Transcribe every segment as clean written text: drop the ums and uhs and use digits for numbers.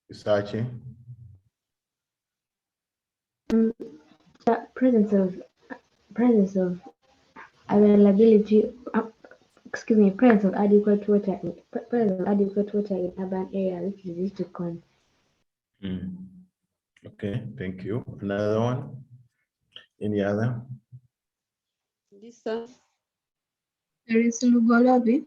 Researching. The presence of availability. Presence of adequate water in urban areas is easy to con. Okay, thank you. Another one? Any other? This one. There is Lugolabi.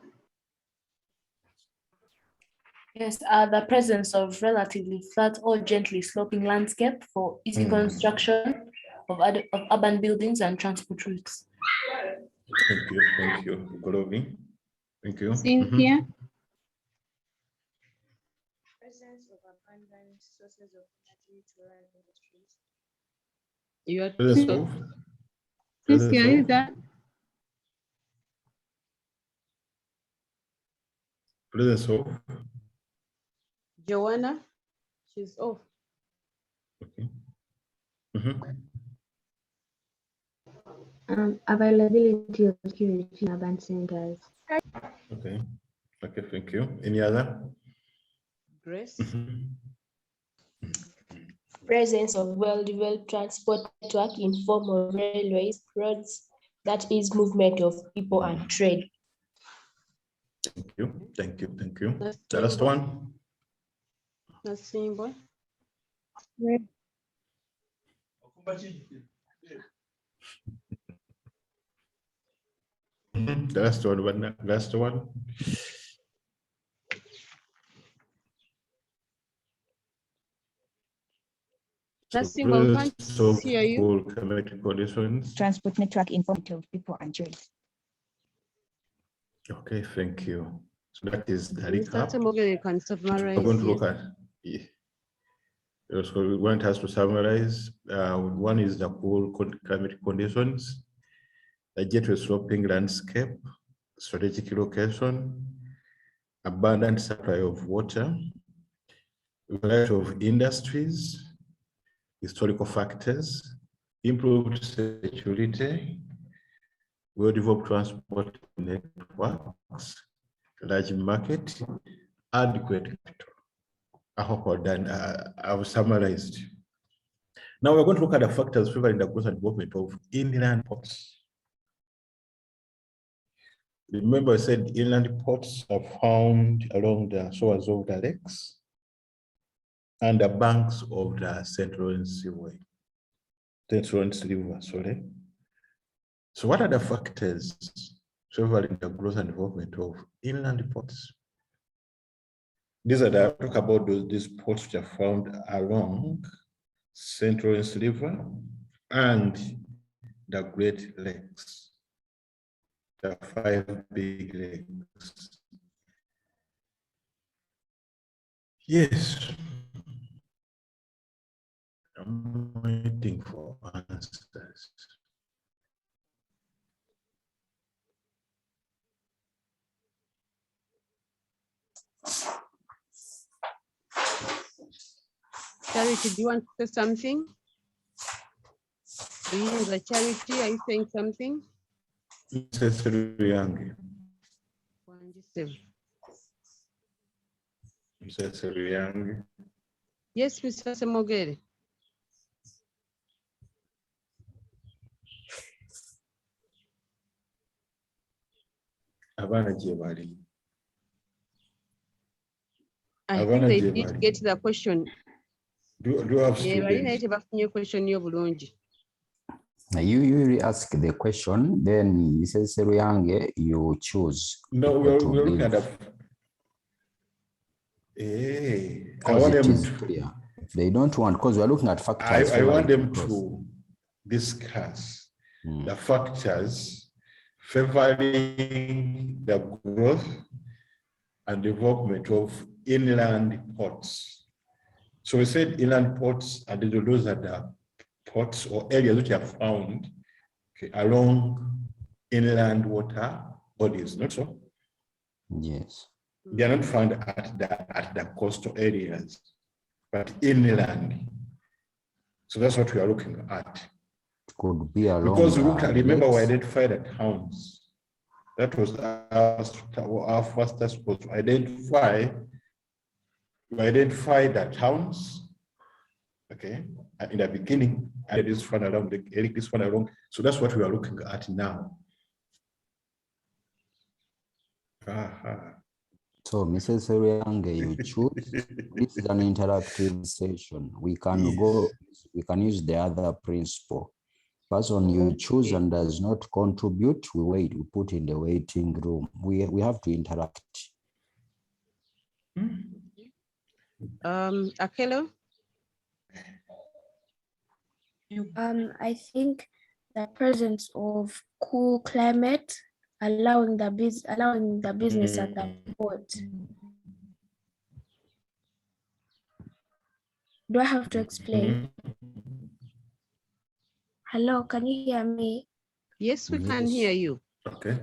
Yes, the presence of relatively flat or gently sloping landscape for easy construction of urban buildings and transport routes. Thank you. Golobi. Thank you. Cynthia. Presence of abundant sources of energy to run industries. You are Cynthia, is that? Presence of. Joanna, she's off. Okay. Availability of security in urban centers. Okay. Okay, thank you. Any other? Grace. Presence of well-developed transport network in form of railways, roads, that is movement of people and trade. Thank you. Thank you. Thank you. That's The last one. That's simple. The last one, last one. That's simple. Can't hear you. Cool climatic conditions. Transport network informative people and trade. Okay, thank you. So that is the Mr. recap. Temogere, you can summarize. We're going to look yes. at. So we want us to summarize. One is the cool climatic conditions, the gently sloping landscape, strategic location, abundant supply of water, variety of industries, historical factors, improved security, well-developed transport networks, large market, adequate capital. I hope I've summarized. Now we're going to look at the factors favoring the growth and development of inland ports. Remember I said inland ports are found along the shores of the lakes and the banks of the St. Lawrence River, sorry. So what are the factors favoring the growth and development of inland ports? These are the talk about these ports which are found along St. Lawrence River and the Great Lakes, the 5 big lakes. Yes. I'm waiting for answers. Charity, do you want to say something? The Charity, are you saying something? Mr. Young. 107. Mr. Young. Yes, Mr. Semogere. Abana Jebali. I think they did get the question. Do you have students? You re-ask the question, then Mrs. Seruyange, you choose. No, we're looking at the. I want them to. Clear. If they don't want, because we're looking at factors. I want them to discuss the factors favoring the growth and development of inland ports. So we said inland ports, and those are the ports or areas which are found along inland water bodies, not so? Yes. They are not found at the coastal areas, but inland. So that's what we are looking at. Could be along. Because we looked at, remember, we identified the towns. That was our first task was to identify we identify the towns, okay, in the beginning, and this one along, this one along. So that's what we are looking at now. So, Mrs. Seriange, you choose. This is an interactive session. We can go, we can use the other principle. Person you choose and does not contribute, we wait, we put in the waiting room. We have to interact. Akelo? I think the presence of cool climate allowing the business at the port. Do I have to explain? Hello, can you hear me? Yes, we can hear you. Okay.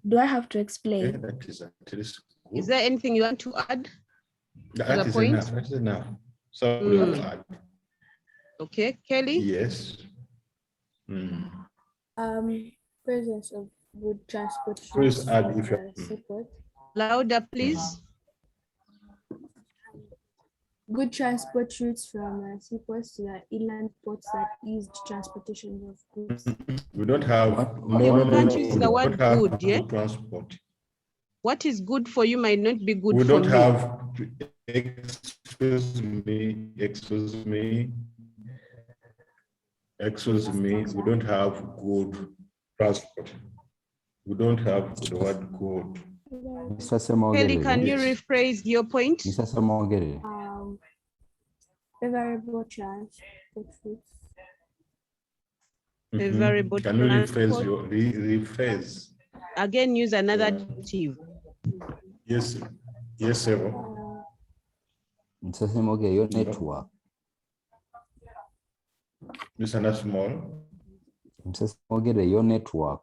Do I have to explain? Yeah, that is at least good. Is there anything you want to add? That is point? enough. That is enough. So we have to add. Okay, Kelly? Yes. Presence of good transport. Please add if seaport. Louder, please. Good transport routes from seaports to the inland ports that eased transportation of goods. We don't have. You can't use the word good, yeah? Transport. What is good for you might not be good We for don't me. have. Excuse me. We don't have good transport. We don't have the word good. Mr. Semogere. Kelly, can you rephrase your point? Mr. Semogere. Favorable transport routes. Favorable Can you rephrase transport. rephrase? Again, use another adjective. Yes, sir. Mr. Semogere, your network. Mr. Nasmall. Mr. Semogere, your network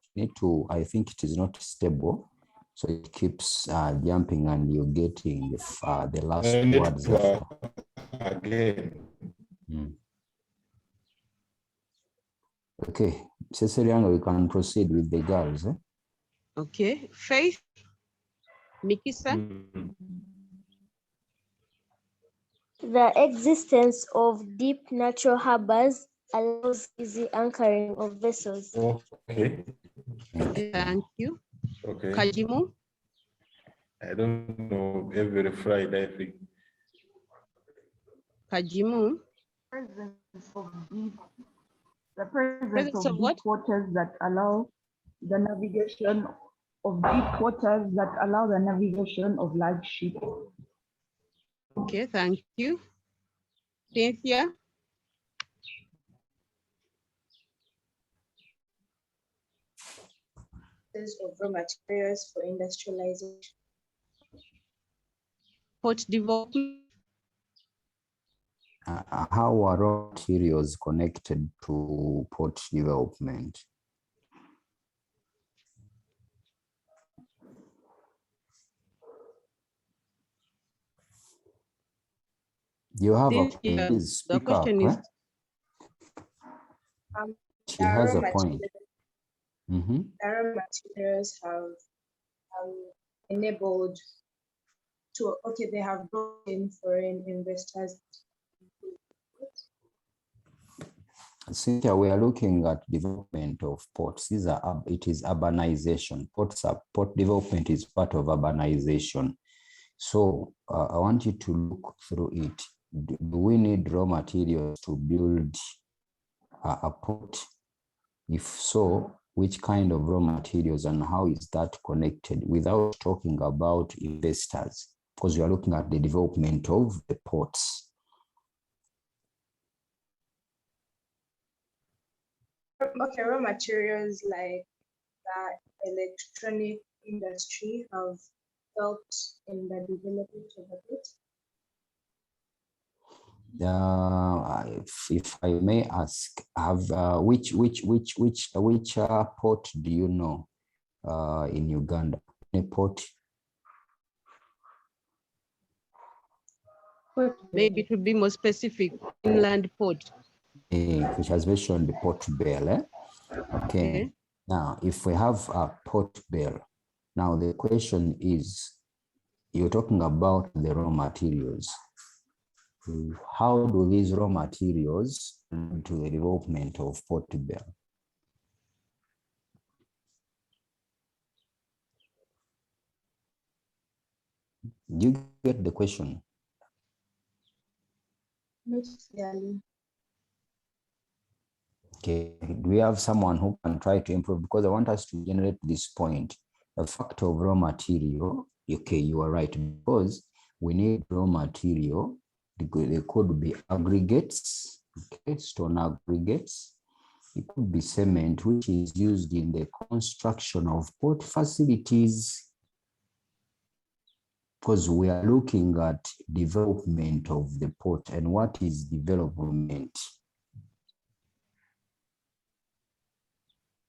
I think it is not stable. So it keeps jumping and you're getting the last words. Again. Okay, Ceciliano, we can proceed with the girls. Okay, Faith, Mikisa. The existence of deep natural harbors allows easy anchoring of vessels. Okay. Thank you. Okay. Kajimu. I don't know, every Friday, I think. Kajimu. The presence of what? deep waters that allow the navigation of deep waters that allow the navigation of large ships. Okay, thank you. Cynthia. Of raw materials for industrialization. Port development. How are raw materials connected to port development? You have please speak the question up. Is, she has a point. The raw materials have enabled to, they have brought in foreign investors. Cynthia, we are looking at development of ports. It is urbanization. Port development is part of urbanization. So I want you to look through it. Do we need raw materials to build a port? If so, which kind of raw materials and how is that connected without talking about investors? Because we are looking at the development of the ports. Okay, raw materials like the electronic industry have helped in the development of the port. If I may ask, which port do you know in Uganda? Any port? Maybe to be more specific, inland port. Which has mentioned the Port Bell. Okay. Now, if we have a Port Bell, now the question is, you're talking about the raw materials. how do these raw materials lead to the development of Port Bell? Do you get the question? Not clearly. Okay, do we have someone who can try to improve? Because I want us to generate this point. The factor of raw material, okay, you are right, because we need raw material. They could be aggregates, okay, stone aggregates. It could be cement, which is used in the construction of port facilities, because we are looking at development of the port. And what is development?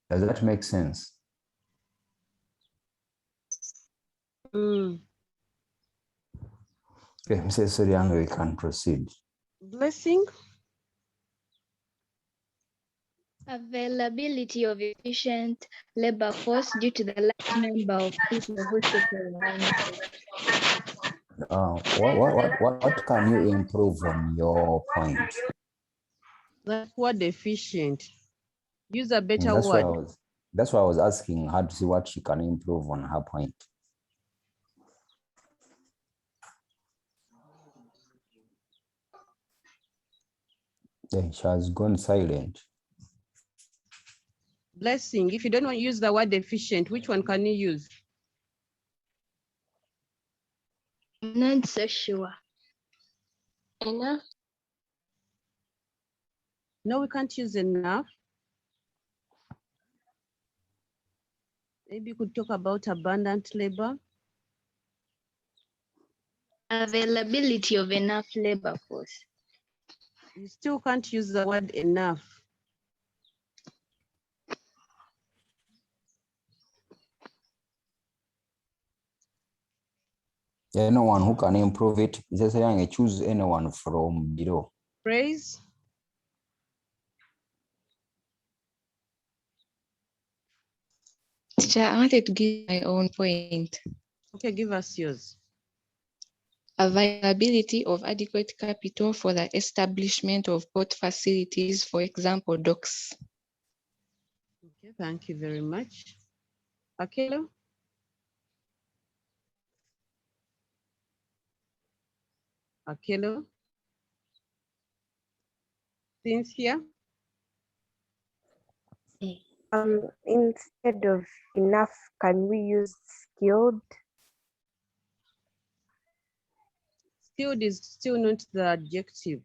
Does that make sense? Mm. Okay, Mrs. Soriano, we can proceed. Blessing. Availability of efficient labor force due to the large number of people who supervise. What can you improve on your point? That word efficient. Use a better That's word. why I was asking her to see what she can improve on her point. Yeah, she has gone silent. Blessing. If you don't want to use the word efficient, which one can you use? Not so sure. Enough. No, we can't use enough. Maybe you could talk about abundant labor. Availability of enough labor force. You still can't use the word enough. Anyone who can improve it, just saying, choose anyone from below. Praise. Teacher, I wanted to give my own point. Okay, give us yours. Availability of adequate capital for the establishment of port facilities, for example, docks. Okay, thank you very much. Akelo? Akelo? Cynthia? Instead of enough, can we use skilled? Skilled is still not the adjective.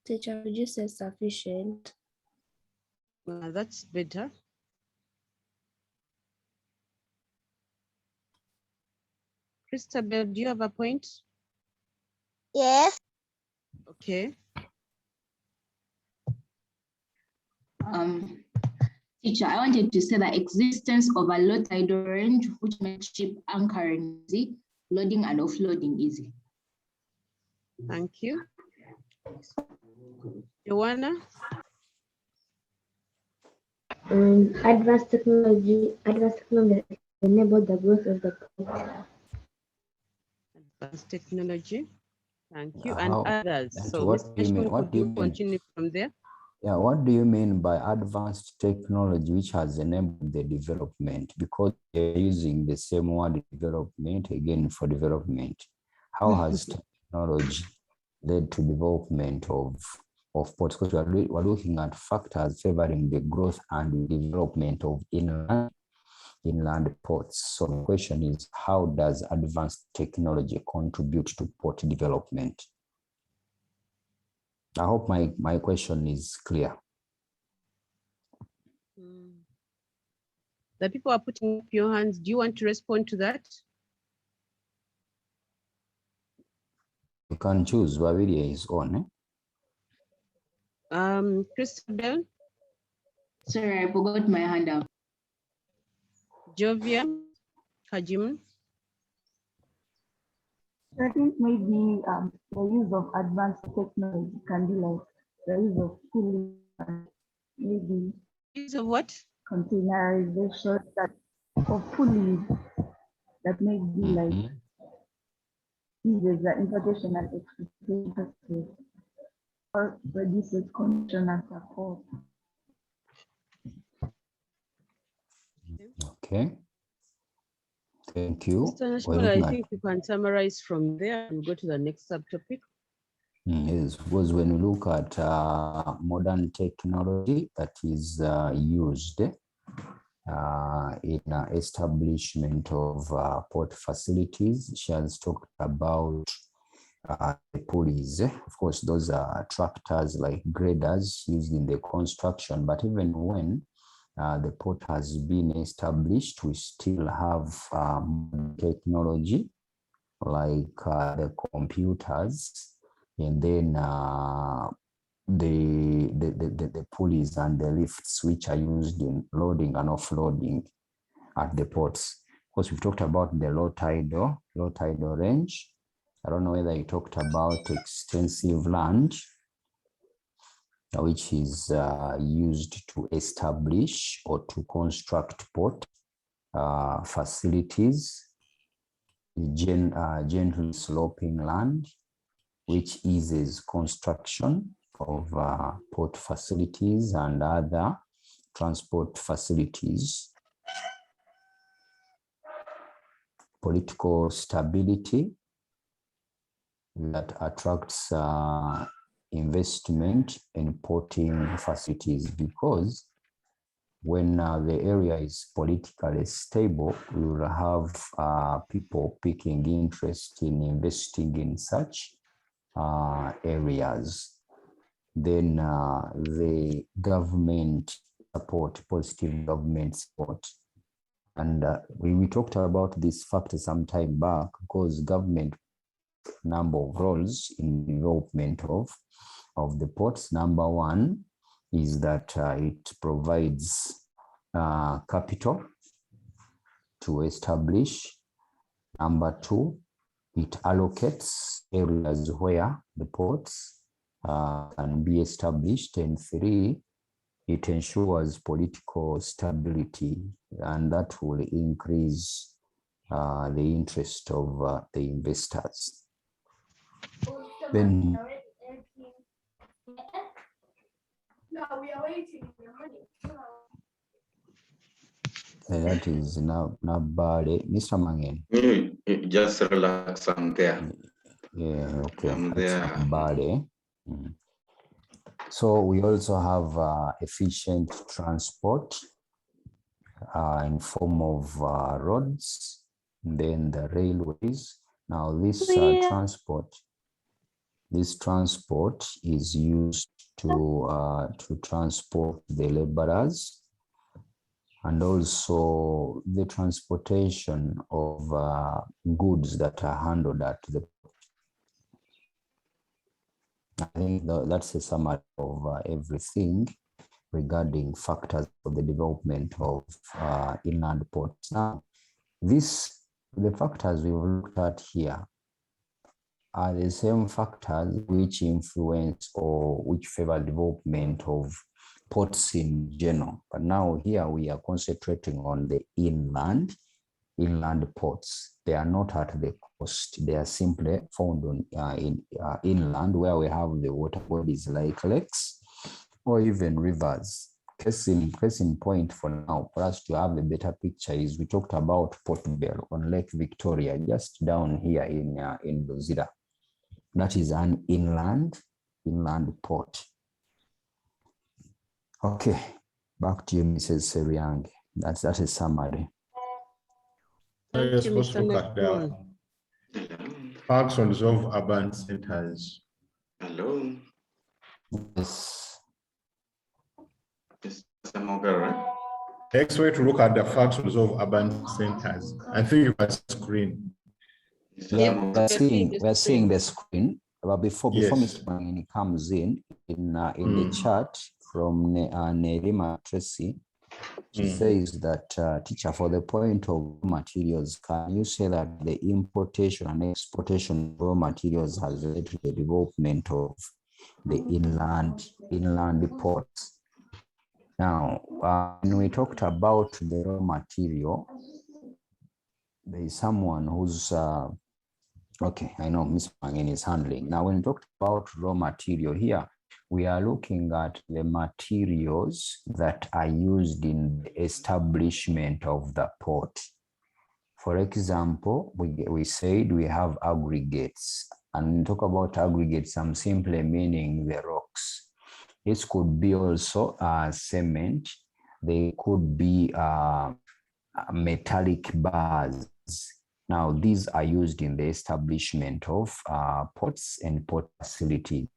Teacher, would you say sufficient? That's better. Christabel, do you have a point? Yes. Okay. Teacher, I wanted to say the existence of a low tidal range, which makes ship anchoring easy, loading and offloading easy. Thank you. Joanna? Advanced technology enable the growth of the port. Advanced technology. Thank you. How- And others. and So what Mr. do you mean- Ashman, what could do you you mean? continue from there? Yeah, what do you mean by advanced technology which has enabled the development? Because they're using the same word development again for development. How has technology led to development of ports? Because we're looking at factors favoring the growth and development of inland ports. So the question is, how does advanced technology contribute to port development? I hope my question is clear. The people are putting up your hands. Do you want to respond to that? You can choose. Waviria is on. Christabel? Sorry, I forgot my hand up. Jovia? Kajim? I think maybe the use of advanced technology can be like the use of cooling, maybe use of what? Containerization of pulleys that may be like eases the importation and exportation process or reduces consumption and support. Okay. Thank you. Mr. We're Nashimala, looking I at think you can summarize from there and go to the next subtopic. Yes, because when we look at modern technology that is used in establishment of port facilities, she has talked about the pulleys. Of course, those are tractors like graders used in the construction, but even when the port has been established, we still have technology like the computers, and then the pulleys and the lifts which are used in loading and offloading at the ports. Of course, we've talked about the low tidal range. I don't know whether you talked about extensive land, which is used to establish or to construct port facilities, gently sloping land, which eases construction of port facilities and other transport facilities. Political stability that attracts investment in porting facilities, because when the area is politically stable, we will have people picking interest in investing in such areas. Then the government support, positive government support. And we talked about this factor some time back, because government number of roles in development of the ports. Number one is that it provides capital to establish. Number two, it allocates areas where the ports can be established. And three, it ensures political stability, and that will increase the interest of the investors. Then that is now Bale. Mr. Mangen. Just relax, I'm there. Yeah, okay. I'm That's there. Bale. So we also have efficient transport in form of roads, then the railways. Now this transport is used to transport the laborers, and also the transportation of goods that are handled at the port. I think that's a summary of everything regarding factors of the development of inland ports. Now, the factors we've looked at here are the same factors which influence or which favor development of ports in general. But now here we are concentrating on the inland ports. They are not at the coast. They are simply found on inland, where we have the water bodies like lakes or even rivers. Case in point for now, for us to have a better picture, is we talked about Port Bell on Lake Victoria, just down here in Luzira. That is an inland port. Okay, back to you, Mrs. Seriang. That's a summary. You're supposed to look at the functions of urban centers. Hello. Yes. Next way to look at the functions of urban centers. I think you can screen. Yeah, we're seeing the screen. But before Mr. Mangini comes in the chat from Nerima Tracy, she says that, teacher, for the point of materials, can you say that the importation and exportation of raw materials has led to the development of the inland ports? Now, when we talked about the raw material, there is someone who's Okay, I know Ms. Mangin is handling. Now, when we talk about raw material here, we are looking at the materials that are used in the establishment of the port. For example, we said we have aggregates, and when we talk about aggregates, I'm simply meaning the rocks. This could be also cement. They could be metallic bars. Now, these are used in the establishment of ports and port facilities.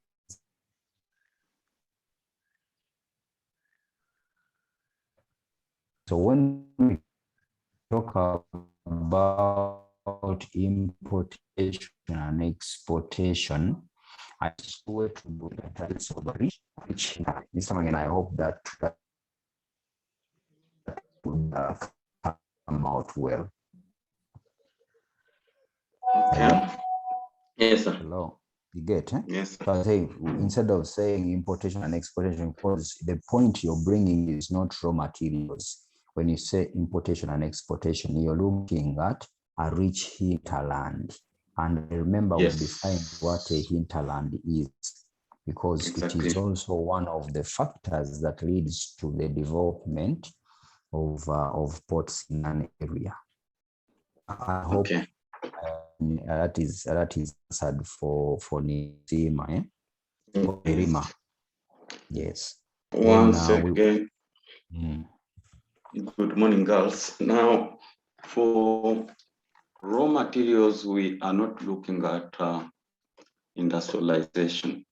So when we talk about importation and exportation, I swear to do that is over which is something, and I hope that would come out well. Okay. Yes, sir. Hello. You get, eh? Yes. So I say, instead of saying importation and exportation, because the point you're bringing is not raw materials. When you say importation and exportation, you're looking at a rich hinterland. And remember, Yes. we defined what a hinterland is, because Exactly. it is also one of the factors that leads to the development of ports in an area. I hope Okay. that is answered for Nizima, eh? Yes. Yes. Once again, Mm. good morning, girls. Now, for raw materials, we are not looking at industrialization.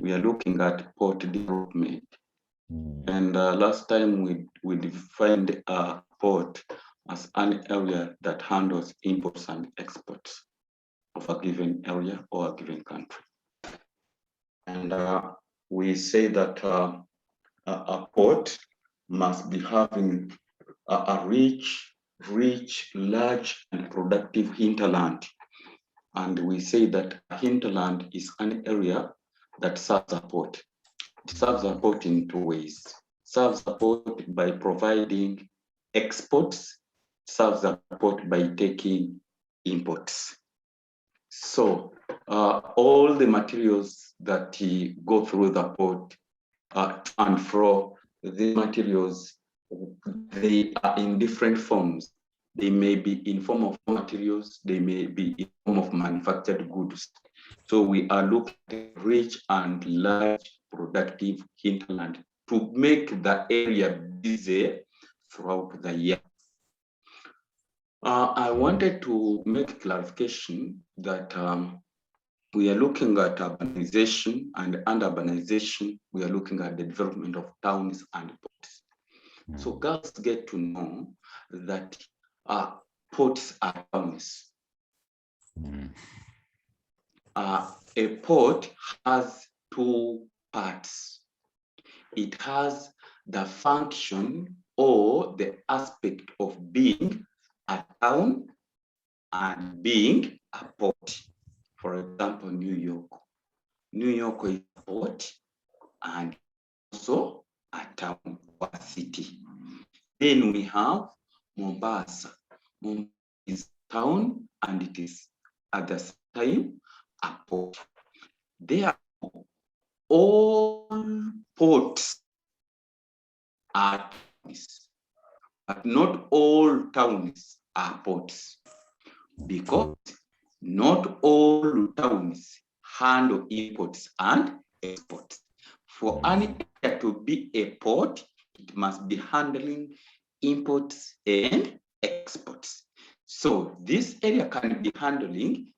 We are looking at port development. And last time we defined a port as an area that handles imports and exports of a given area or a given country. And we say that a port must be having a rich, large, and productive hinterland. And we say that a hinterland is an area that serves a port. It serves a port in two ways. Serves a port by providing exports, serves a port by taking imports. So all the materials that go through the port and fro, the materials, they are in different forms. They may be in form of materials, they may be in form of manufactured goods. So we are looking at rich and large productive hinterland to make the area busy throughout the year. I wanted to make clarification that we are looking at urbanization, and under urbanization, we are looking at the development of towns and ports. So girls get to know that ports are towns. A port has two parts. It has the function or the aspect of being a town and being a port. For example, New York. New York is a port and also a town or a city. Then we have Mombasa. Mombasa is a town and it is at the same time a port. Therefore, all ports are towns, but not all towns are ports, because not all towns handle imports and exports. For an area to be a port, it must be handling imports and exports. So this area can be handling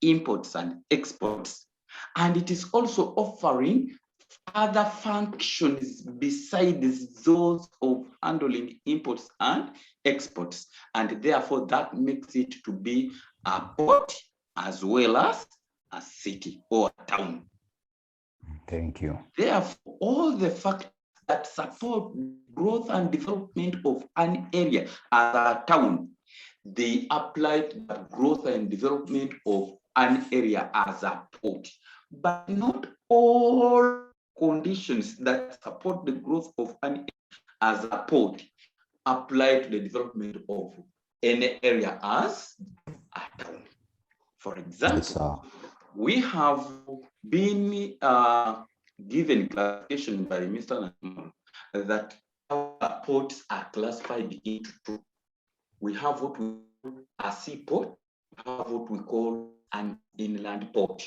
imports and exports, and it is also offering other functions besides those of handling imports and exports, and therefore that makes it to be a port as well as a city or a town. Thank you. Therefore, all the factors that support growth and development of an area as a town, they apply to the growth and development of an area as a port. But not all conditions that support the growth of an area as a port apply to the development of any area as a town. For example, Yes, sir. we have been given clarification by Mr. Namal that our ports are classified into two. We have what we call a seaport, we have what we call an inland port.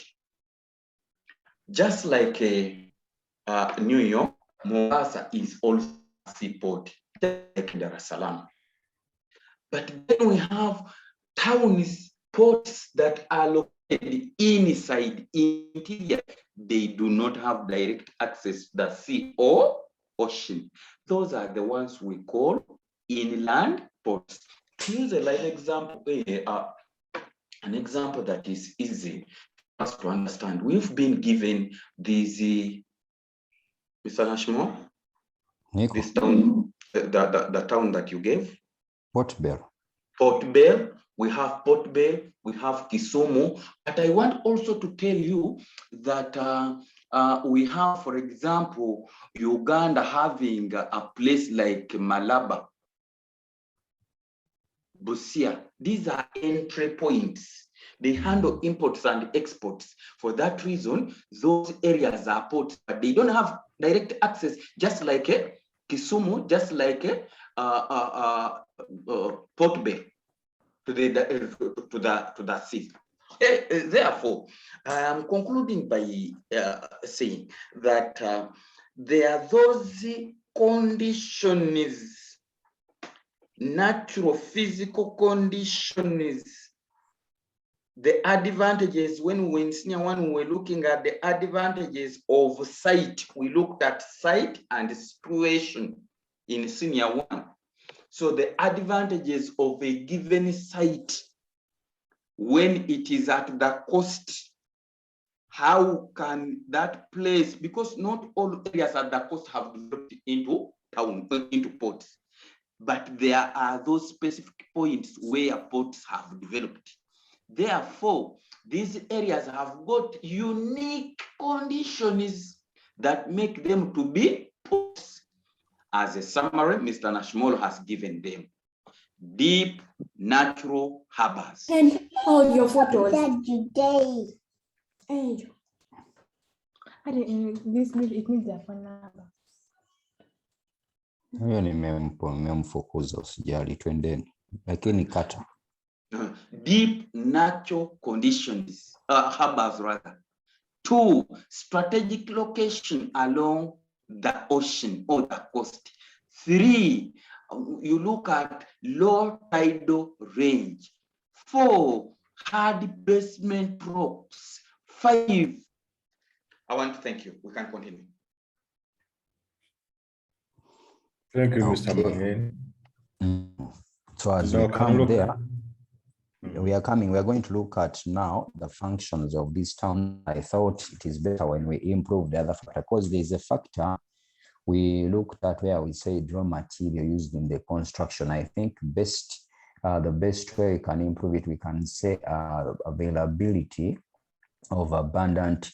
Just like New York, Mombasa is also a seaport, just like Dar es Salaam. But then we have towns, ports that are located inside, interior. They do not have direct access to the sea or ocean. Those are the ones we call inland ports. To use a live example, an example that is easy for us to understand. We've been given these, Mr. Nashimo, this town, the town that you gave. Port Bell. Port Bell, we have Port Bell, we have Kisumu, but I want also to tell you that we have, for example, Uganda having a place like Malaba, Busia. These are entry points. They handle imports and exports. For that reason, those areas are ports, but they don't have direct access, just like Kisumu, just like Port Bay to the sea. Therefore, I am concluding by saying that there are those conditions, natural physical conditions, the advantages. When we in senior one, we were looking at the advantages of site. We looked at site and situation in senior one. So the advantages of a given site when it is at the coast, how can that place, because not all areas at the coast have developed into town, into ports, but there are those specific points where ports have developed. Therefore, these areas have got unique conditions that make them to be ports. As a summary, Mr. Nashmolo has given them deep natural harbors. And all your photos. This means it means their phone number. Hiyo nimemfukuza usijali, twendeni, lakini kata. Deep natural conditions, harbors rather. 2, strategic location along the ocean or the coast. 3, you look at low tidal range. 4, hard basement rocks. 5, I want to thank you. We can continue. Thank you, Mr. Mangen. So as we come there, we are going to look at now the functions of this town. I thought it is better when we improve the other factor, because there is a factor we looked at where we said raw material used in the construction. I think the best way we can improve it, we can say availability of abundant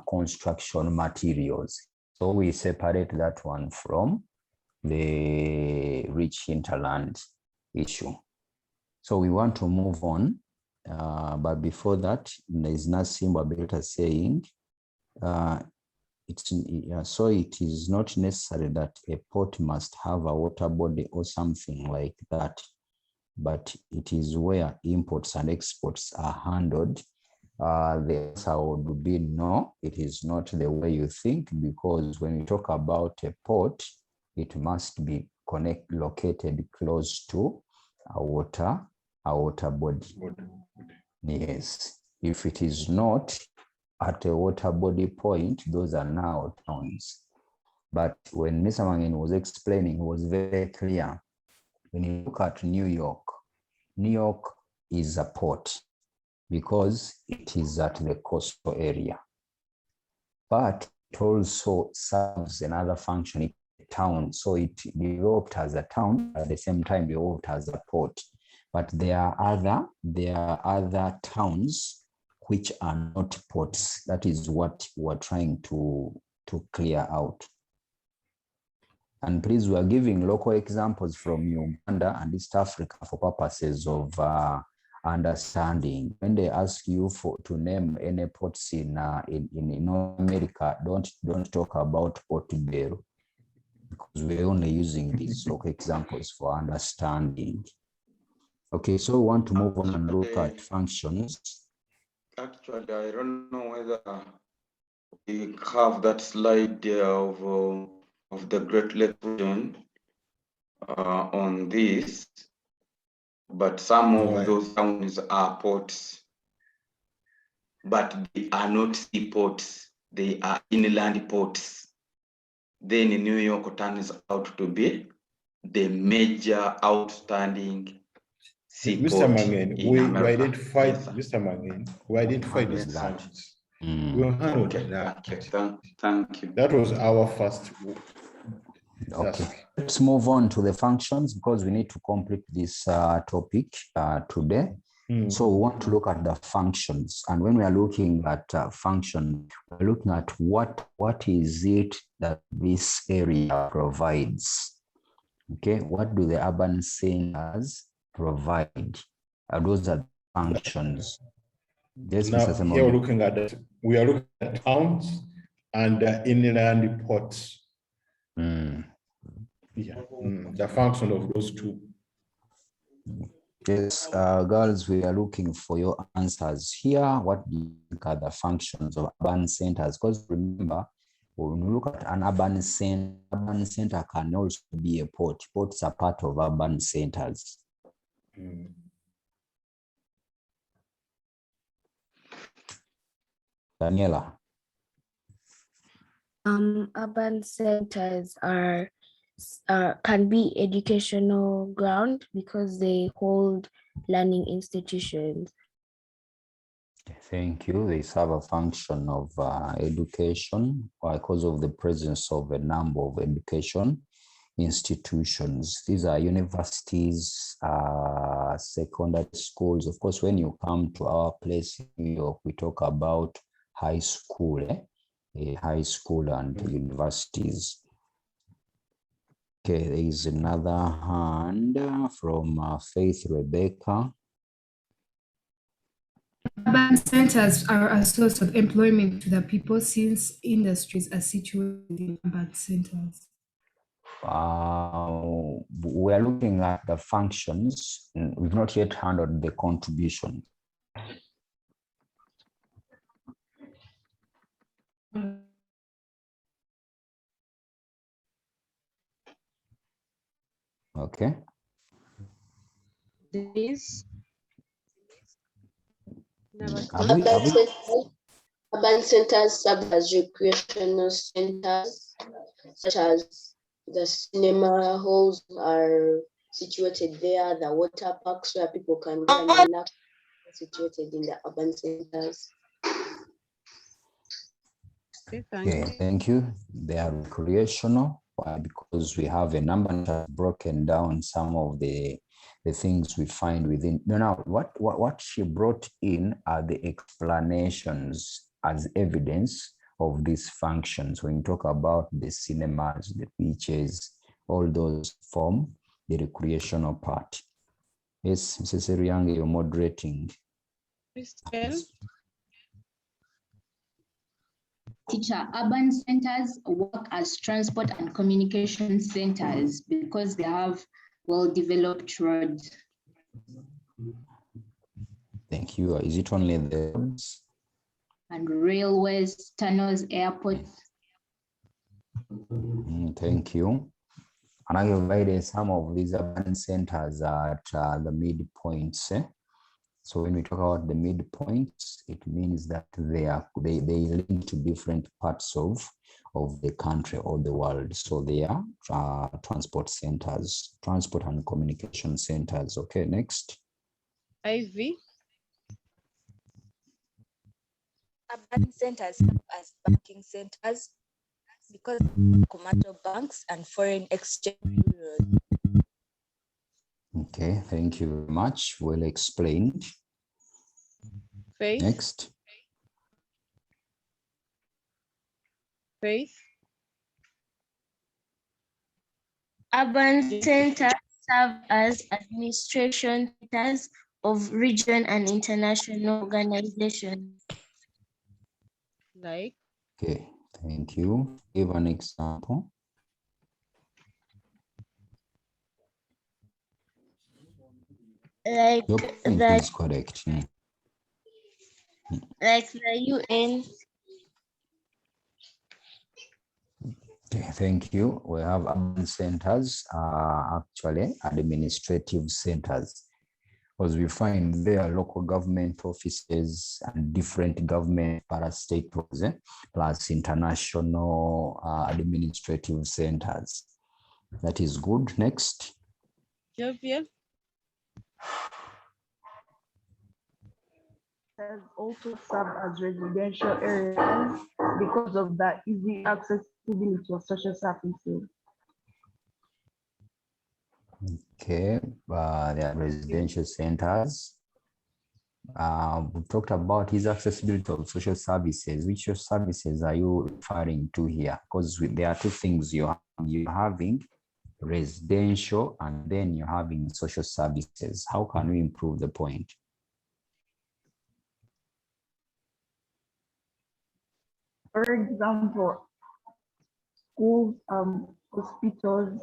construction materials. So we separate that one from the rich hinterland issue. So we want to move on, but before that, there is nothing about saying so it is not necessary that a port must have a water body or something like that, but it is where imports and exports are handled. The answer would be no, it is not the way you think, because when you talk about a port, it must be located close to a water body. Yes, if it is not at a water body point, those are now towns. But when Mr. Mangen was explaining, he was very clear. When you look at New York is a port because it is at the coastal area, but it also serves another function in the town. So it developed as a town, at the same time developed as a port. But there are other towns which are not ports. That is what we're trying to clear out. And please, we are giving local examples from Uganda and East Africa for purposes of understanding. When they ask you to name any ports in North America, don't talk about Port Bell, because we're only using these local examples for understanding. Okay, so we want to move on and look at functions. Actually, I don't know whether we have that slide there of the Great Lakes region on this, but some of those towns are ports, but they are not seaports, they are inland ports. Then New York turns out to be the major outstanding seaport. Mr. Mangen, in we America. identified, Yes, sir. Mr. Mangen, we identified these that. towns. We'll handle Okay, that. thank you. That was our first Okay, task. let's move on to the functions because we need to complete this topic today. So we want to look at the functions, and when we are looking at function, we're looking at what is it that this area provides. Okay, what do the urban centers provide? Those are functions. Yes, Now, Mr. here we're Semogi. looking at that. We are looking at towns and inland ports. Yeah, the function of those two. Yes, girls, we are looking for your answers here. What do you think are the functions of urban centers? Because remember, when we look at an urban center can also be a port. Ports are part of urban centers. Daniela. Urban centers can be educational ground because they hold learning institutions. Thank you. They serve a function of education because of the presence of a number of education institutions. These are universities, secondary schools. Of course, when you come to our place in New York, we talk about high school, high school and universities. Okay, there is another hand from Faith Rebecca. Urban centers are a source of employment to the people since industries are situated in urban centers. We are looking at the functions. We've not yet handled the contribution. Okay. This. Urban centers serve as recreational centers, such as the cinema halls are situated there, the water parks where people can go and relax are situated in the urban centers. Okay, thank you. They are recreational because we have a number that broken down some of the things we find within. No, what she brought in are the explanations as evidence of these functions. When you talk about the cinemas, the beaches, all those form the recreational part. Yes, Mrs. Eriang, you're moderating. Teacher, urban centers work as transport and communication centers because they have well-developed roads. Thank you. Is it only the roads? And railways, tunnels, airports. Thank you. And I provided some of these urban centers at the midpoints. So when we talk about the midpoints, it means that they link to different parts of the country or the world. So they are transport centers, transport and communication centers. Okay, next. Ivy. Urban centers serve as banking centers because commercial banks and foreign exchange bureaus. Okay, thank you very much. Well explained. Faith. Next. Faith. Urban centers serve as administration centers of region and international organizations. Like? Okay, thank you. Give an example. Like Your point the is correct. like the UN. Okay, thank you. We have urban centers, actually administrative centers, because we find there are local government offices and different government parastatals, plus international administrative centers. That is good. Next. Jovial? Has also served as residential areas because of the easy accessibility of social services. Okay, there are residential centers. We talked about his accessibility of social services. Which services are you referring to here? Because there are two things you're having: residential and then you're having social services. How can we improve the point? For example, schools, hospitals.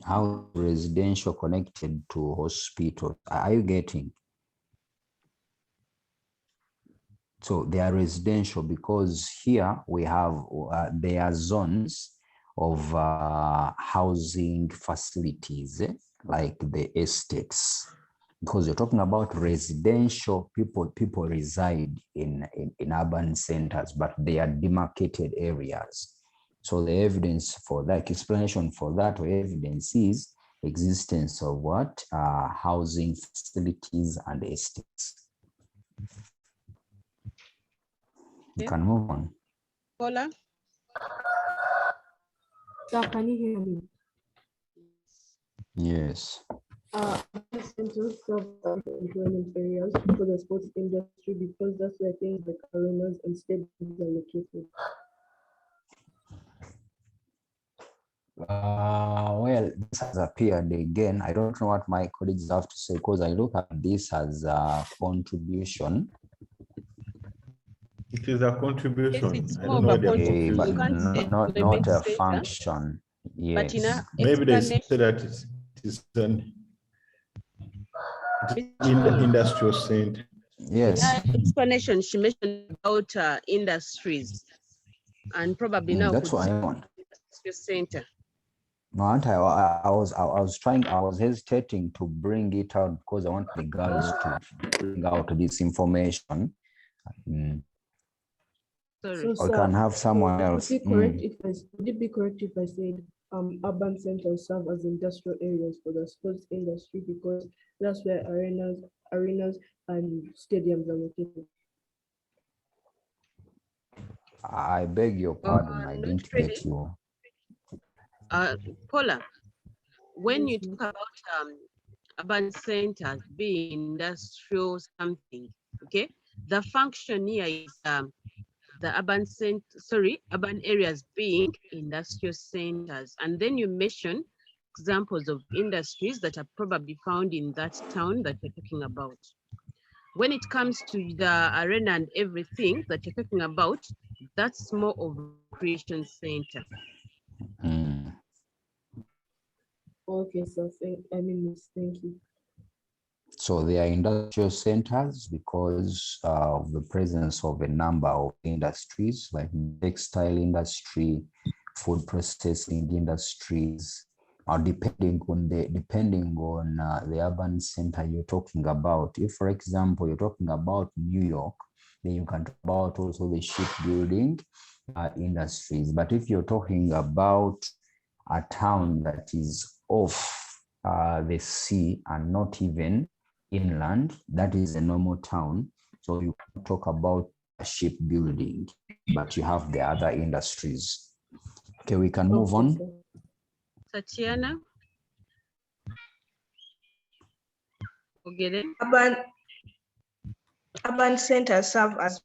How residential connected to hospitals? Are you getting? So they are residential because here we have there are zones of housing facilities, like the estates. Because you're talking about residential, people reside in urban centers, but they are demarcated areas. So the evidence for that, explanation for that, or evidence is existence of what? Housing facilities and estates. You can move on. Paula? So can you hear me? Yes. Centers serve as employment areas for the sports industry because that's where things like arenas and stadiums are located. Well, this has appeared again. I don't know what my colleagues have to say because I look at this as a contribution. It is a contribution. It's I more don't know of a why they're contribution. But You confusing. can't say not employment a center, function. but in Yes. a Maybe they explanation, say that it is an industrial center. Yes. in her explanation, she mentioned about industries, and probably now That's could what say I want. industrial center. No, I was hesitating to bring it out because I want the girls to bring out this information. Sorry. Or can have someone else. Would it be correct if I said urban centers serve as industrial areas for the sports industry because that's where arenas and stadiums are located? I beg your pardon, I didn't really. get you. Paula, when you talk about urban centers being industrial something, okay, the function here is the urban areas being industrial centers, and then you mention examples of industries that are probably found in that town that you're talking about. When it comes to the arena and everything that you're talking about, that's more of a recreation center. Okay, so thank you. So they are industrial centers because of the presence of a number of industries like textile industry, food processing industries, or depending on the urban center you're talking about. If, for example, you're talking about New York, then you can talk about also the shipbuilding industries. But if you're talking about a town that is off the sea and not even inland, that is a normal town. So you can talk about shipbuilding, but you have the other industries. Okay, we can move on. Tatiana? Urban centers serve as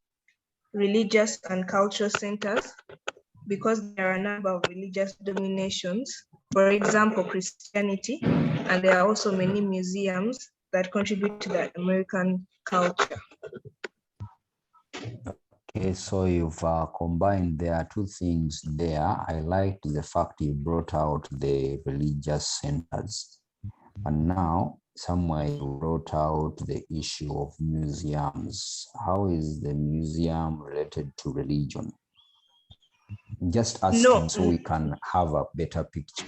religious and cultural centers because there are a number of religious dominations, for example, Christianity, and there are also many museums that contribute to the American culture. Okay, so you've combined, there are two things there. I liked the fact you brought out the religious centers. And now somewhere you brought out the issue of museums. How is the museum related to religion? Just asking No. so we can have a better picture.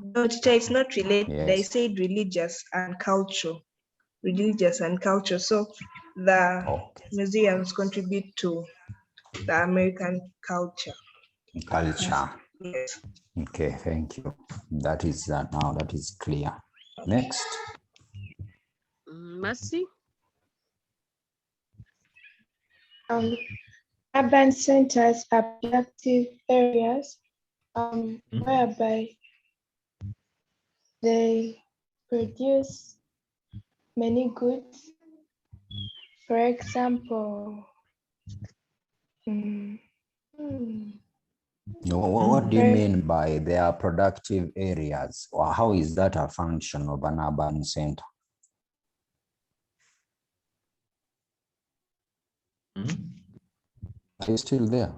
No, teacher, it's not related. Yes. I said religious and culture. Religious and culture. So the museums contribute to the American culture. Culture. Yes. Okay, thank you. That is now that is clear. Next. Mercy. Urban centers are productive areas whereby they produce many goods. For example, What do you mean by they are productive areas? Or how is that a function of an urban center? Are you still there?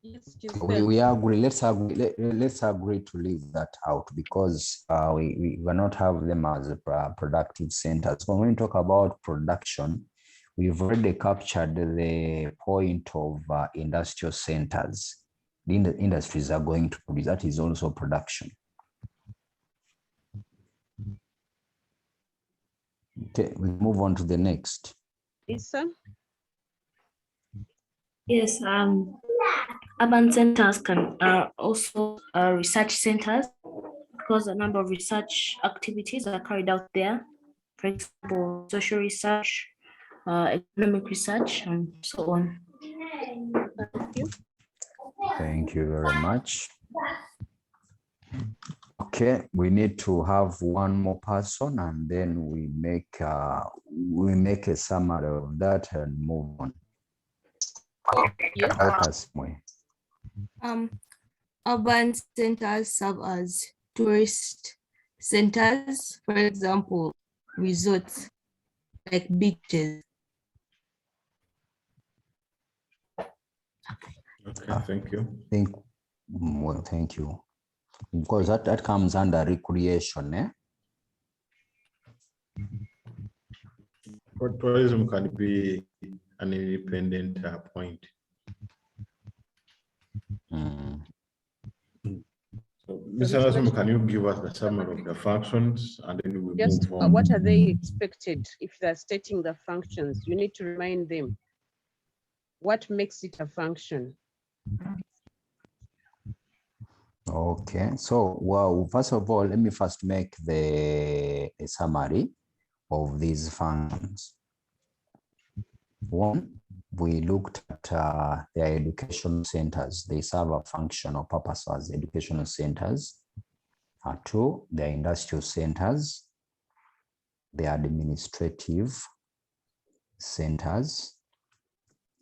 Yes, we agree. Let's agree to leave that out because we will not have them as productive centers. When we talk about production, we've already captured the point of industrial centers. The industries are going to produce. That is also production. Okay, we move on to the next. Lisa? Yes, urban centers can also research centers because a number of research activities are carried out there. For example, social research, economic research, and so on. Thank you. Thank you very much. Okay, we need to have one more person and then we make a summary of that and move on. Yes. Urban centers serve as tourist centers, for example, resorts like beaches. Okay, thank you. Thank you. Because that comes under recreation, eh? Tourism can be an independent point. So, Mr. Nasum, can you give us the summary of the functions and then we Just move on? what are they expected if they're stating the functions? You need to remind them. What makes it a function? Okay, so well, first of all, let me first make a summary of these functions. One, we looked at their educational centers. They serve a function or purpose as educational centers. Two, their industrial centers, their administrative centers,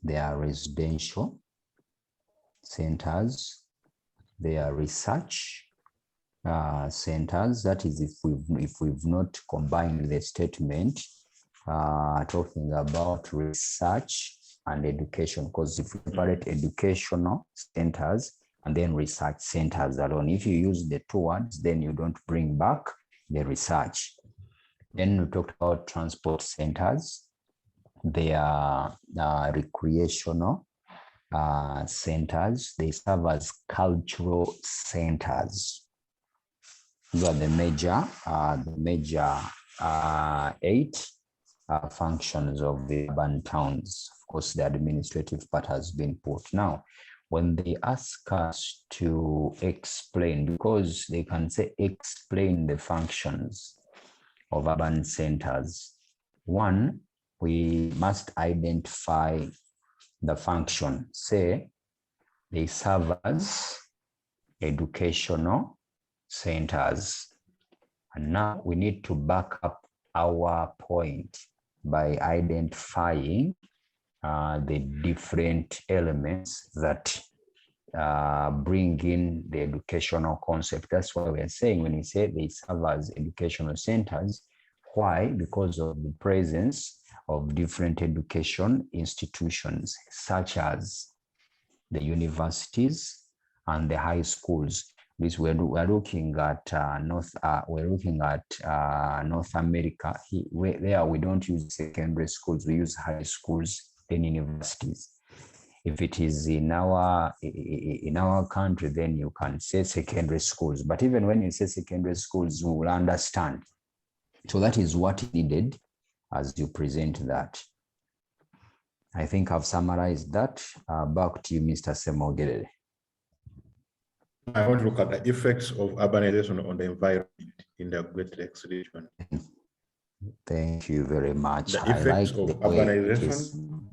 their residential centers, their research centers. That is, if we've not combined the statement talking about research and education, because if we separate educational centers and then research centers alone, if you use the two words, then you don't bring back the research. Then we talked about transport centers. They are recreational centers. They serve as cultural centers. These are the major 8 functions of the urban towns. Of course, the administrative part has been put. Now, when they ask us to explain, because they can say explain the functions of urban centers, one, we must identify the function. Say they serve as educational centers. And now we need to back up our point by identifying the different elements that bring in the educational concept. That's why we're saying when we say they serve as educational centers, Why? Because of the presence of different education institutions, such as the universities and the high schools. This we're looking at North America. There we don't use secondary schools, we use high schools, then universities. If it is in our country, then you can say secondary schools. But even when you say secondary schools, we will understand. So that is what is needed as you present that. I think I've summarized that. Back to you, Mr. Semogere. I want to look at the effects of urbanization on the environment in the Great Lakes region. Thank you very much. The effects of urbanization.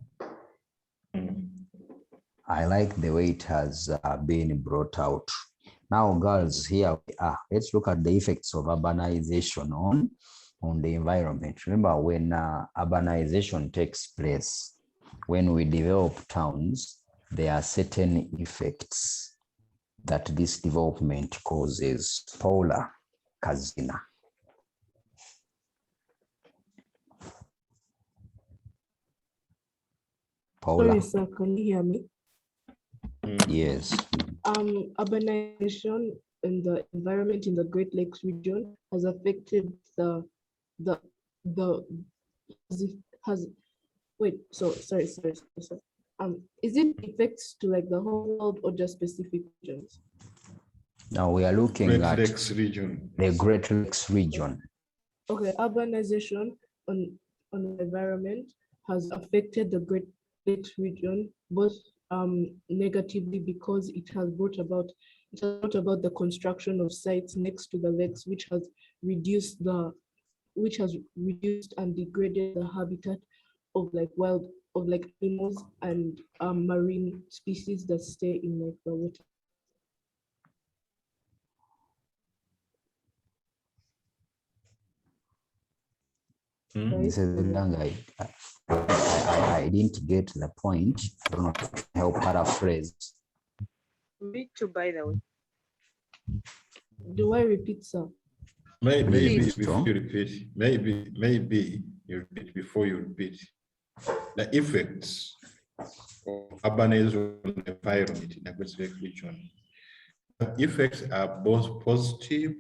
I like the way it has been brought out. Now, girls, here we are. Let's look at the effects of urbanization on the environment. Remember, when urbanization takes place, when we develop towns, there are certain effects that this development causes. Paula Kazina. Paula. Sorry, sir, can you hear me? Yes. Urbanization in the environment in the Great Lakes region has affected is it effects to like the whole world or just specific regions? Now we are looking at Great Lakes region. The Great Lakes region. Okay, urbanization on the environment has affected the Great Lakes region both negatively because it has brought about the construction of sites next to the lakes, which has reduced and degraded the habitat of animals and marine species that stay in like the water. This is I didn't get the point. I don't know if I can help paraphrase. Me too, by the way. Do I repeat, sir? Maybe before you repeat, maybe you repeat before you repeat. The effects of urbanization on the environment in the Great Lakes region. The effects are both positive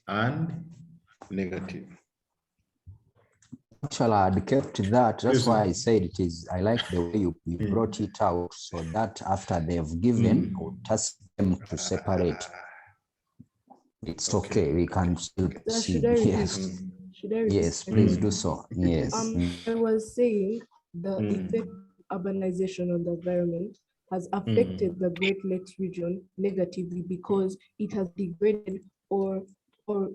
and negative. Actually, I'd kept that. That's why I said it is. I like the way you brought it out, so that after they've given, I would task them to separate. It's okay. We can still proceed. Yes. Yes, please do so. Yes. I was saying the effect of urbanization on the environment has affected the Great Lakes region negatively because it has degraded or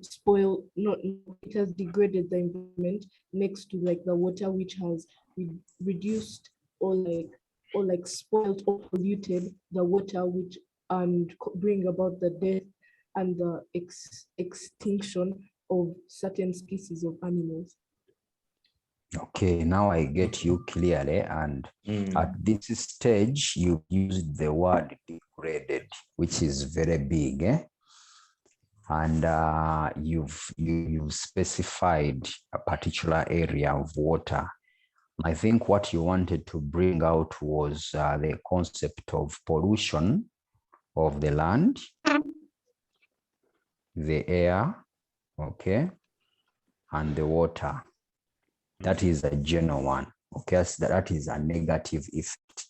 spoiled, it has degraded the environment next to like the water, which has reduced or spoiled or polluted the water, which and bring about the death and the extinction of certain species of animals. Okay, now I get you clearly. And at this stage, you used the word degraded, which is very big. And you've specified a particular area of water. I think what you wanted to bring out was the concept of pollution of the land, the air, okay, and the water. That is a general one, okay, so that is a negative effect.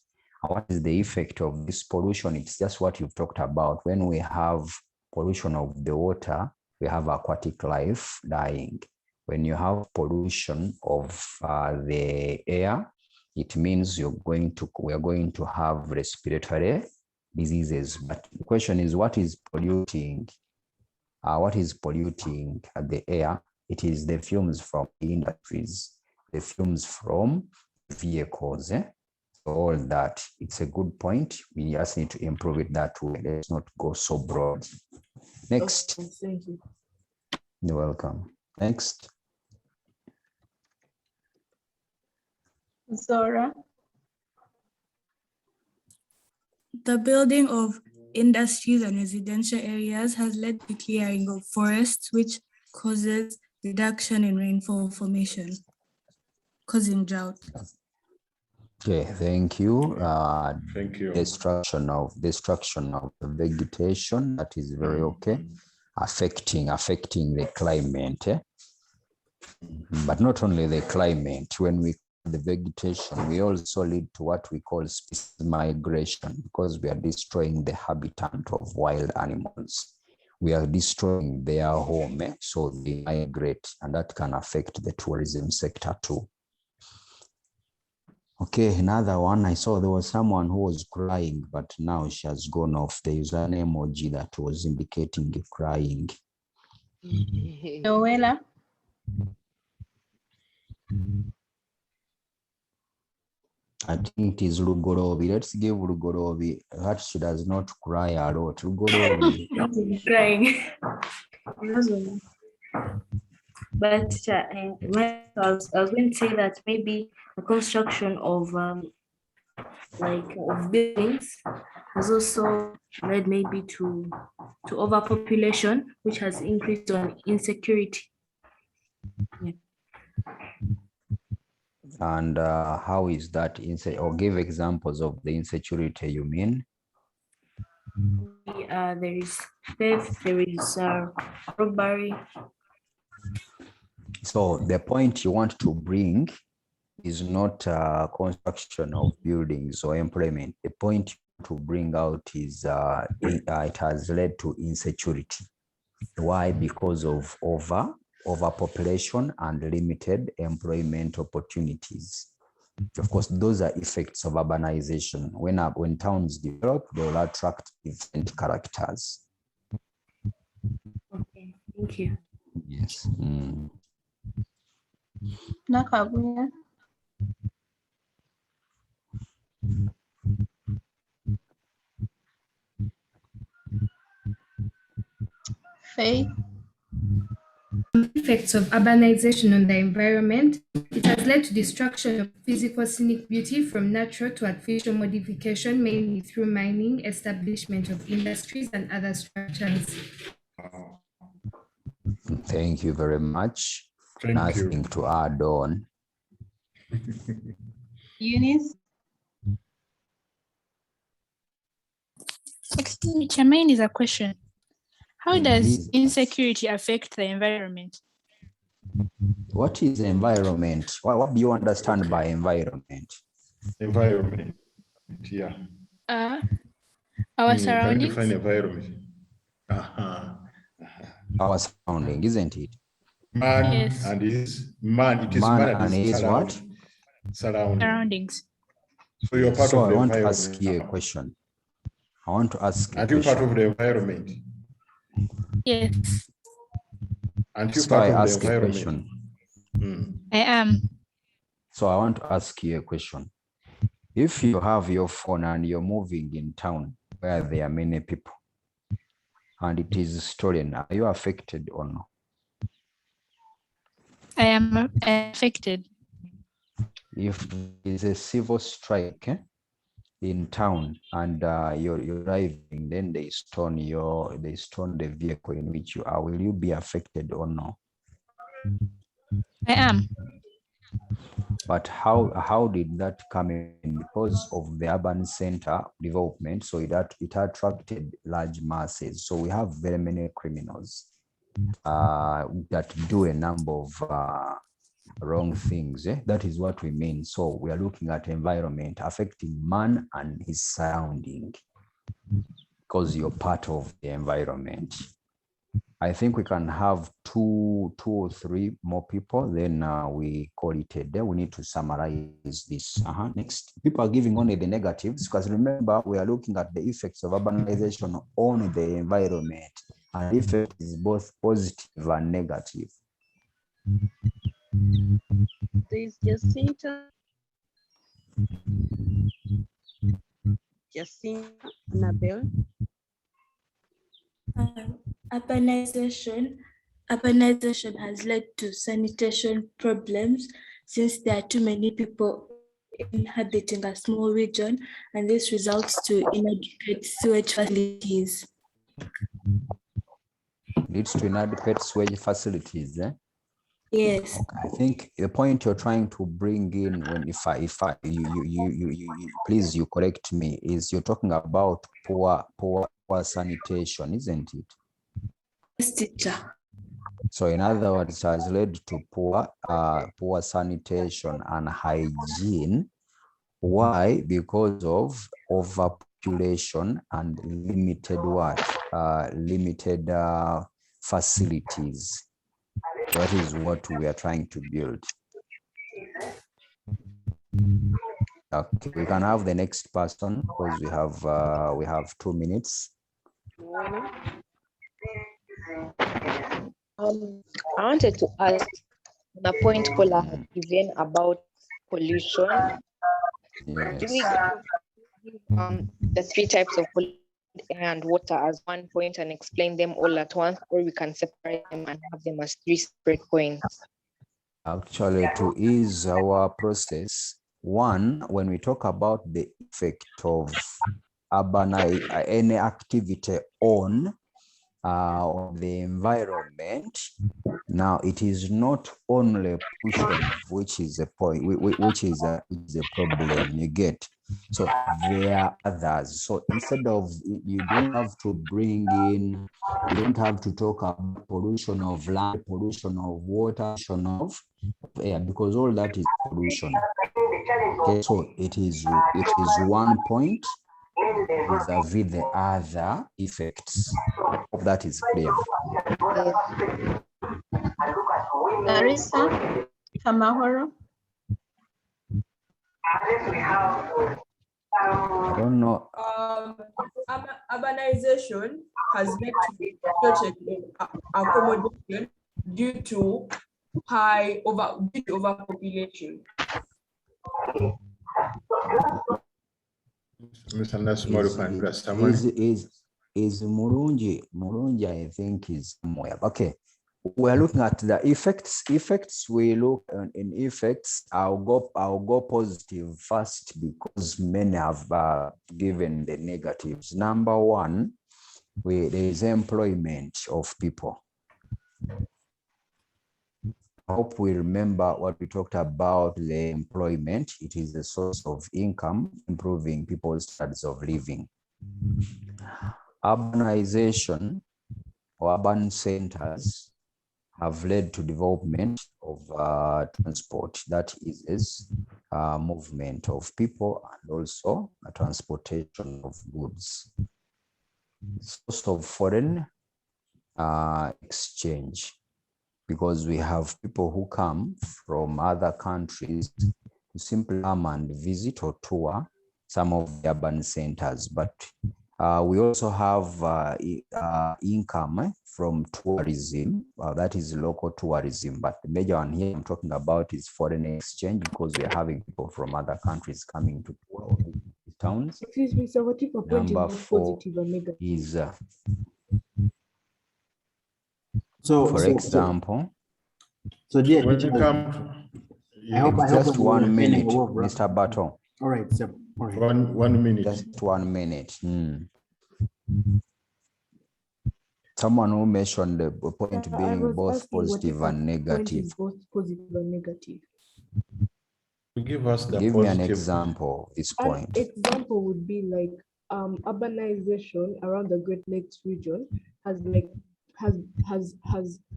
What is the effect of this pollution? It's just what you've talked about. When we have pollution of the water, we have aquatic life dying. When you have pollution of the air, it means we are going to have respiratory diseases. But the question is, what is polluting? The air? It is the fumes from the industries, the fumes from vehicles. So all that, it's a good point. We just need to improve it that way. Let's not go so broad. Next. Okay, thank you. You're welcome. Next. Zora. The building of industries and residential areas has led to clearing of forests, which causes reduction in rainfall formation, causing drought. Okay, thank you. Thank you. Destruction of the vegetation, that is very okay. Affecting the climate, but not only the climate. When we the vegetation, we also lead to what we call species migration, because we are destroying the habitat of wild animals. We are destroying their home, so they migrate, and that can affect the tourism sector too. Okay, another one. I saw there was someone who was crying, but now she has gone off. There is an emoji that was indicating crying. Noella. I think it is Rugorobi. Let's give Rugorobi. That she does not cry a lot. Rugorobi. Crying. But I was going to say that maybe the construction of of buildings has also led maybe to overpopulation, which has increased on insecurity. Yeah. And how is that or give examples of the insecurity you mean? There is theft, there is robbery. So the point you want to bring is not construction of buildings or employment. The point you want to bring out is it has led to insecurity. Why? Because of overpopulation and limited employment opportunities. Of course, those are effects of urbanization. When towns develop, they will attract different characters. Okay, thank you. Yes. Nakabuya. Faith. Effects of urbanization on the environment. It has led to destruction of physical scenic beauty from natural to artificial modification, mainly through mining, establishment of industries and other structures. Thank you very much. Thank you. Nothing to add on. Eunice. Excuse me, Chairman, is a question. How does insecurity affect the environment? What is environment? What do you understand by environment? Environment, yeah. Our surroundings. Can you define environment? Our surrounding, isn't it? Man Yes. and his man. It is man and his what? Surroundings. So you're part of the environment. I want to ask you a question. I want to ask. Are you part of the environment? Yes. And you part of the environment? Question. I am. So I want to ask you a question. If you have your phone and you're moving in town where there are many people and it is stolen, are you affected or no? I am affected. If there is a civil strike in town and you're driving, then they stone the vehicle in which you are, will you be affected or no? I am. But how did that come in? Because of the urban center development, so it attracted large masses. So we have very many criminals that do a number of wrong things. That is what we mean. So we are looking at environment affecting man and his surrounding, because you're part of the environment. I think we can have two or three more people, then we call it a day. We need to summarize this. Next, people are giving only the negatives, because remember, we are looking at the effects of urbanization on the environment, and the effect is both positive and negative. There's Jacinta. Jacinta, Annabelle. Urbanization has led to sanitation problems, since there are too many people inhabiting a small region, and this results to inadequate sewage facilities. Leads to inadequate sewage facilities. Yes. Okay, I think the point you're trying to bring in when please you correct me, is you're talking about poor sanitation, isn't it? Yes, teacher. So in other words, it has led to poor sanitation and hygiene. Why? Because of overpopulation and limited facilities. That is what we are trying to build. Okay, we can have the next person because we have 2 minutes. I wanted to ask on a point Kola had given about pollution. Yes. Do we give the 3 types of pollution, air and water, as one point and explain them all at once, or we can separate them and have them as 3 separate points? Actually, to ease our process, one, when we talk about the effect of any activity on the environment, now it is not only pollution, which is a point, which is a problem, you get. So there are others. So instead of, you don't have to bring in, you don't have to talk about pollution of land, pollution of water, pollution of air, because all that is pollution. Okay, so it is one point vis-a-vis the other effects. I hope that is clear. Larissa Kamahoro. I don't know. Urbanization has led to shortage of accommodation due to overpopulation. Is Murunji, I think, is somewhere. Okay, we're looking at the effects. We look in effects. I'll go positive first because many have given the negatives. Number one, there is employment of people. I hope we remember what we talked about, the employment. It is a source of income, improving people's standards of living. Urbanization or urban centers have led to development of transport, that is movement of people and also a transportation of goods. Source of foreign exchange, because we have people who come from other countries to simply come and visit or tour some of the urban centers. But we also have income from tourism, that is local tourism. But the major one here I'm talking about is foreign exchange, because we are having people from other countries coming to tour towns. Excuse me, so what if a point Number is 4 positive or negative? is for example, so dear, when you come to, just 1 minute, Mr. Baton. All right, so all right. One minute. Just 1 minute. Someone who mentioned the point being both positive and negative. Both positive and negative. Give us the Give me an example of this point. An example would be like urbanization around the Great Lakes region has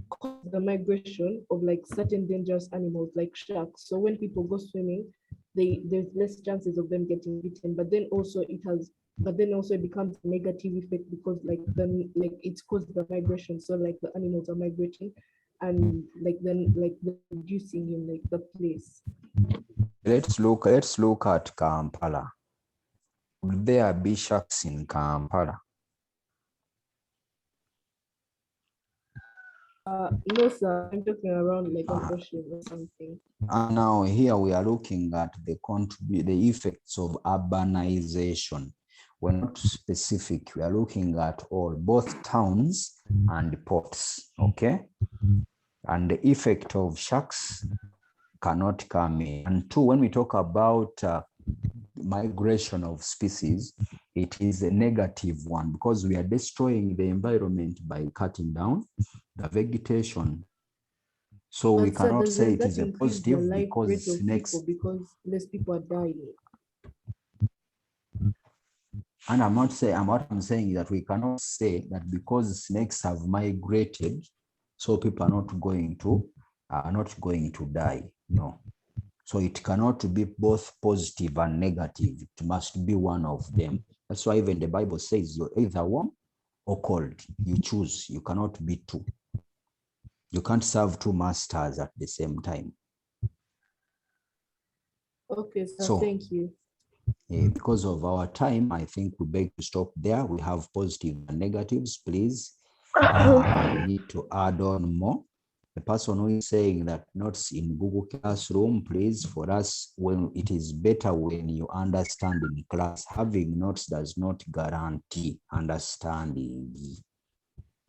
caused the migration of like certain dangerous animals like sharks. So when people go swimming, there's less chances of them getting bitten. But then also it becomes a negative effect because it's caused the migration. So like the animals are migrating and they're reducing in like the place. Let's look at Kampala. Would there be sharks in Kampala? No, sir. I'm talking around like an ocean or something. And now here we are looking at the effects of urbanization. We're not specific. We are looking at both towns and ports. Okay, and the effect of sharks cannot come in. And 2, when we talk about migration of species, it is a negative one because we are destroying the environment by cutting down the vegetation. So we But sir, cannot does say it that is a increase the positive life rate because of snakes, people because less people are dying? and I'm not saying, what I'm saying is that we cannot say that because snakes have migrated, so people are not going to die. No. So it cannot be both positive and negative. It must be one of them. That's why even the Bible says you're either warm or cold. You choose. You cannot be two. You can't serve two masters at the same time. Okay, sir, So, thank you. because of our time, I think we beg to stop there. We have positive and negatives, please. We need to add on more. The person who is saying that notes in Google Classroom, please, for us, when it is better when you understand in class. Having notes does not guarantee understanding.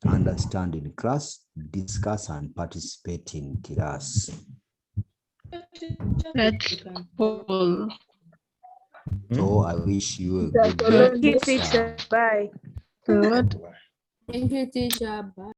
Understand in class, discuss and participate in class. That's cool. So I wish you a good day. Thank you, teacher. Bye. Good. Thank you, teacher. Bye.